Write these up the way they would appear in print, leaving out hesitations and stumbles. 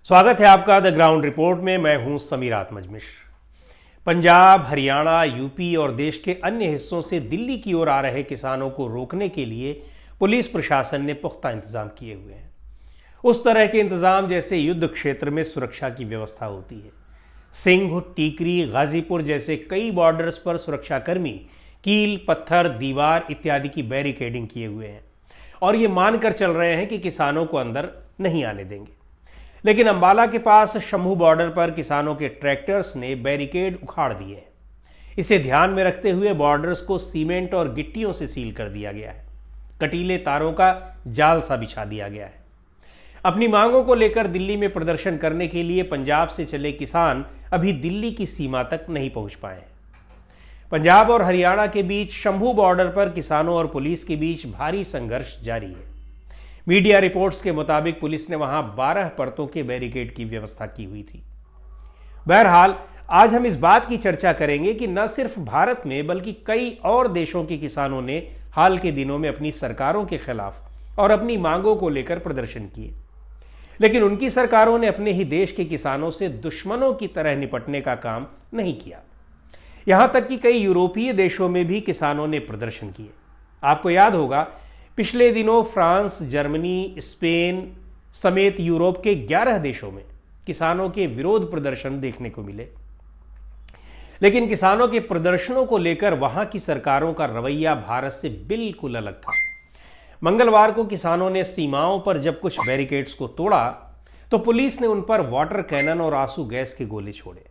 स्वागत है आपका द ग्राउंड रिपोर्ट में। मैं हूं समीर आत्मज मिश्र। पंजाब, हरियाणा, यूपी और देश के अन्य हिस्सों से दिल्ली की ओर आ रहे किसानों को रोकने के लिए पुलिस प्रशासन ने पुख्ता इंतजाम किए हुए हैं। उस तरह के इंतजाम जैसे युद्ध क्षेत्र में सुरक्षा की व्यवस्था होती है। सिंघ, टीकरी, गाजीपुर जैसे कई बॉर्डर्स पर सुरक्षाकर्मी कील, पत्थर, दीवार इत्यादि की बैरिकेडिंग किए हुए हैं और ये मानकर चल रहे हैं कि किसानों को अंदर नहीं आने देंगे। लेकिन अंबाला के पास शंभू बॉर्डर पर किसानों के ट्रैक्टर्स ने बैरिकेड उखाड़ दिए हैं। इसे ध्यान में रखते हुए बॉर्डर्स को सीमेंट और गिट्टियों से सील कर दिया गया है। कटीले तारों का जाल सा बिछा दिया गया है। अपनी मांगों को लेकर दिल्ली में प्रदर्शन करने के लिए पंजाब से चले किसान अभी दिल्ली की सीमा तक नहीं पहुंच पाए हैं। पंजाब और हरियाणा के बीच शंभू बॉर्डर पर किसानों और पुलिस के बीच भारी संघर्ष जारी है। मीडिया रिपोर्ट्स के मुताबिक पुलिस ने वहां 12 परतों के बैरिकेड की व्यवस्था की हुई थी। बहरहाल आज हम इस बात की चर्चा करेंगे कि न सिर्फ भारत में बल्कि कई और देशों के किसानों ने हाल के दिनों में अपनी सरकारों के खिलाफ और अपनी मांगों को लेकर प्रदर्शन किए, लेकिन उनकी सरकारों ने अपने ही देश के किसानों से दुश्मनों की तरह निपटने का काम नहीं किया। यहां तक कि कई यूरोपीय देशों में भी किसानों ने प्रदर्शन किए। आपको याद होगा, पिछले दिनों फ्रांस, जर्मनी, स्पेन समेत यूरोप के 11 देशों में किसानों के विरोध प्रदर्शन देखने को मिले। लेकिन किसानों के प्रदर्शनों को लेकर वहां की सरकारों का रवैया भारत से बिल्कुल अलग था। मंगलवार को किसानों ने सीमाओं पर जब कुछ बैरिकेड्स को तोड़ा तो पुलिस ने उन पर वाटर कैनन और आंसू गैस के गोले छोड़े।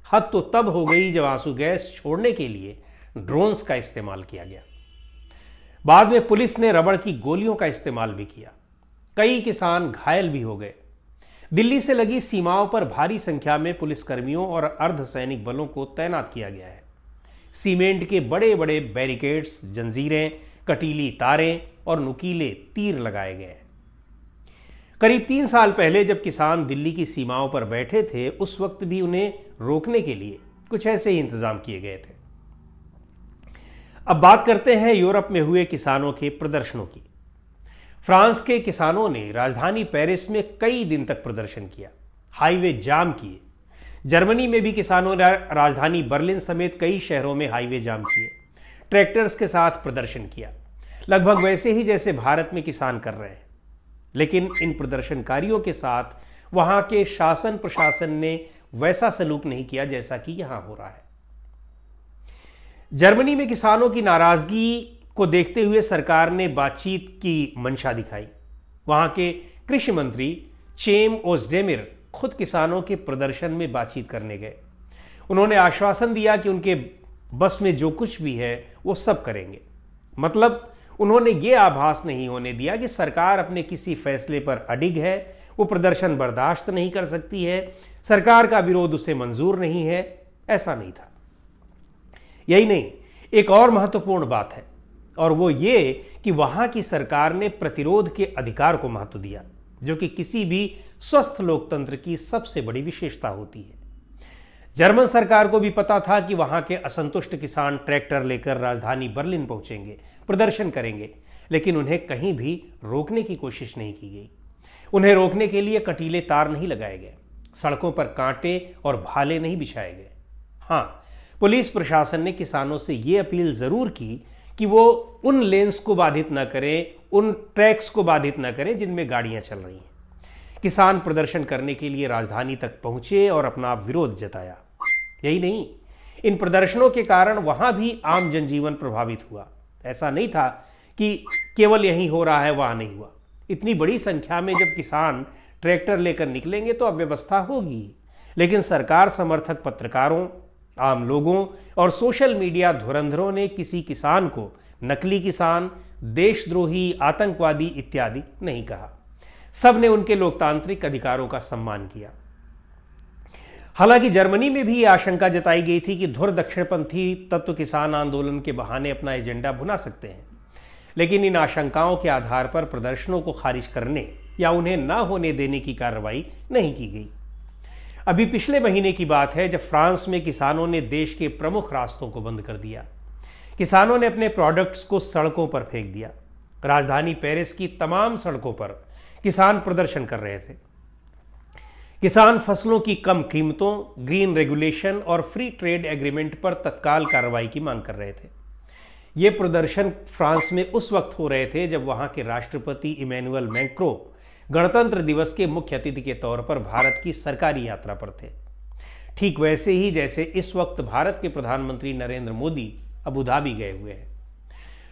हद तो तब हो गई जब आंसू गैस छोड़ने के लिए ड्रोन्स का इस्तेमाल किया गया। बाद में पुलिस ने रबड़ की गोलियों का इस्तेमाल भी किया। कई किसान घायल भी हो गए। दिल्ली से लगी सीमाओं पर भारी संख्या में पुलिसकर्मियों और अर्धसैनिक बलों को तैनात किया गया है। सीमेंट के बड़े बड़े बैरिकेड्स, जंजीरें, कटीली तारें और नुकीले तीर लगाए गए हैं। करीब 3 साल पहले जब किसान दिल्ली की सीमाओं पर बैठे थे, उस वक्त भी उन्हें रोकने के लिए कुछ ऐसे ही इंतजाम किए गए थे। अब बात करते हैं यूरोप में हुए किसानों के प्रदर्शनों की। फ्रांस के किसानों ने राजधानी पेरिस में कई दिन तक प्रदर्शन किया, हाईवे जाम किए। जर्मनी में भी किसानों ने राजधानी बर्लिन समेत कई शहरों में हाईवे जाम किए, ट्रैक्टर्स के साथ प्रदर्शन किया, लगभग वैसे ही जैसे भारत में किसान कर रहे हैं। लेकिन इन प्रदर्शनकारियों के साथ वहां के शासन प्रशासन ने वैसा सलूक नहीं किया जैसा कि यहां हो रहा है। जर्मनी में किसानों की नाराजगी को देखते हुए सरकार ने बातचीत की मंशा दिखाई। वहां के कृषि मंत्री चेम ओजडेमिर खुद किसानों के प्रदर्शन में बातचीत करने गए। उन्होंने आश्वासन दिया कि उनके बस में जो कुछ भी है वो सब करेंगे। मतलब उन्होंने ये आभास नहीं होने दिया कि सरकार अपने किसी फैसले पर अडिग है, वो प्रदर्शन बर्दाश्त नहीं कर सकती है, सरकार का विरोध उसे मंजूर नहीं है। ऐसा नहीं था। यही नहीं, एक और महत्वपूर्ण बात है और वो ये कि वहां की सरकार ने प्रतिरोध के अधिकार को महत्व दिया, जो कि किसी भी स्वस्थ लोकतंत्र की सबसे बड़ी विशेषता होती है। जर्मन सरकार को भी पता था कि वहां के असंतुष्ट किसान ट्रैक्टर लेकर राजधानी बर्लिन पहुंचेंगे, प्रदर्शन करेंगे, लेकिन उन्हें कहीं भी रोकने की कोशिश नहीं की गई। उन्हें रोकने के लिए कटीले तार नहीं लगाए गए, सड़कों पर कांटे और भाले नहीं बिछाए गए। हाँ, पुलिस प्रशासन ने किसानों से यह अपील जरूर की कि वो उन लेन्स को बाधित न करें, उन ट्रैक्स को बाधित न करें जिनमें गाड़ियां चल रही हैं। किसान प्रदर्शन करने के लिए राजधानी तक पहुंचे और अपना विरोध जताया। यही नहीं, इन प्रदर्शनों के कारण वहां भी आम जनजीवन प्रभावित हुआ। ऐसा नहीं था कि केवल यहीं हो रहा है, वहां नहीं हुआ। इतनी बड़ी संख्या में जब किसान ट्रैक्टर लेकर निकलेंगे तो अव्यवस्था होगी। लेकिन सरकार समर्थक पत्रकारों, आम लोगों और सोशल मीडिया धुरंधरों ने किसी किसान को नकली किसान, देशद्रोही, आतंकवादी इत्यादि नहीं कहा। सब ने उनके लोकतांत्रिक अधिकारों का सम्मान किया। हालांकि जर्मनी में भी यह आशंका जताई गई थी कि धुर दक्षिणपंथी तत्व किसान आंदोलन के बहाने अपना एजेंडा भुना सकते हैं। लेकिन इन आशंकाओं के आधार पर प्रदर्शनों को खारिज करने या उन्हें न होने देने की कार्रवाई नहीं की गई। अभी पिछले महीने की बात है जब फ्रांस में किसानों ने देश के प्रमुख रास्तों को बंद कर दिया। किसानों ने अपने प्रोडक्ट्स को सड़कों पर फेंक दिया। राजधानी पेरिस की तमाम सड़कों पर किसान प्रदर्शन कर रहे थे। किसान फसलों की कम कीमतों, ग्रीन रेगुलेशन और फ्री ट्रेड एग्रीमेंट पर तत्काल कार्रवाई की मांग कर रहे थे। ये प्रदर्शन फ्रांस में उस वक्त हो रहे थे जब वहां के राष्ट्रपति इमैनुअल मैक्रो गणतंत्र दिवस के मुख्य अतिथि के तौर पर भारत की सरकारी यात्रा पर थे। ठीक वैसे ही जैसे इस वक्त भारत के प्रधानमंत्री नरेंद्र मोदी अबू धाबी गए हुए हैं।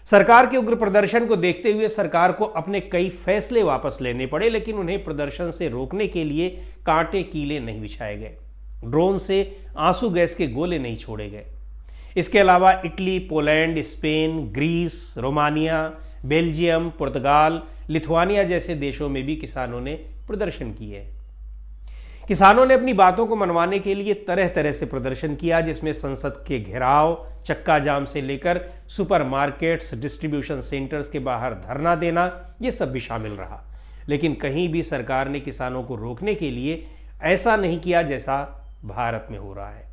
सरकार के उग्र प्रदर्शन को देखते हुए सरकार को अपने कई फैसले वापस लेने पड़े, लेकिन उन्हें प्रदर्शन से रोकने के लिए कांटे कीले नहीं बिछाए गए, ड्रोन से आंसू गैस के गोले नहीं छोड़े गए। इसके अलावा Italy, Poland, Spain, Greece, Romania, Belgium, पुर्तगाल, लिथुआनिया जैसे देशों में भी किसानों ने प्रदर्शन किए। किसानों ने अपनी बातों को मनवाने के लिए तरह तरह से प्रदर्शन किया, जिसमें संसद के घेराव, चक्का जाम से लेकर सुपरमार्केट्स, डिस्ट्रीब्यूशन सेंटर्स के बाहर धरना देना, ये सब भी शामिल रहा। लेकिन कहीं भी सरकार ने किसानों को रोकने के लिए ऐसा नहीं किया जैसा भारत में हो रहा है।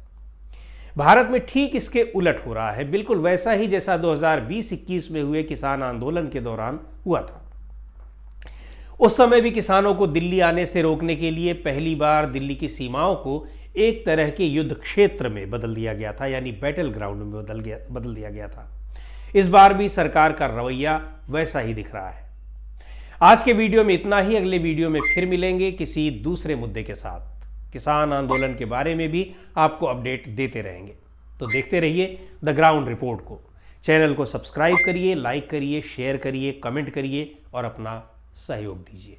भारत में ठीक इसके उलट हो रहा है, बिल्कुल वैसा ही जैसा 2020-21 में हुए किसान आंदोलन के दौरान हुआ था। उस समय भी किसानों को दिल्ली आने से रोकने के लिए पहली बार दिल्ली की सीमाओं को एक तरह के युद्ध क्षेत्र में बदल दिया गया था, यानी बैटल ग्राउंड में बदल दिया गया था। इस बार भी सरकार का रवैया वैसा ही दिख रहा है। आज के वीडियो में इतना ही। अगले वीडियो में फिर मिलेंगे किसी दूसरे मुद्दे के साथ। किसान आंदोलन के बारे में भी आपको अपडेट देते रहेंगे, तो देखते रहिए द ग्राउंड रिपोर्ट को। चैनल को सब्सक्राइब करिए, लाइक करिए, शेयर करिए, कमेंट करिए और अपना सहयोग दीजिए।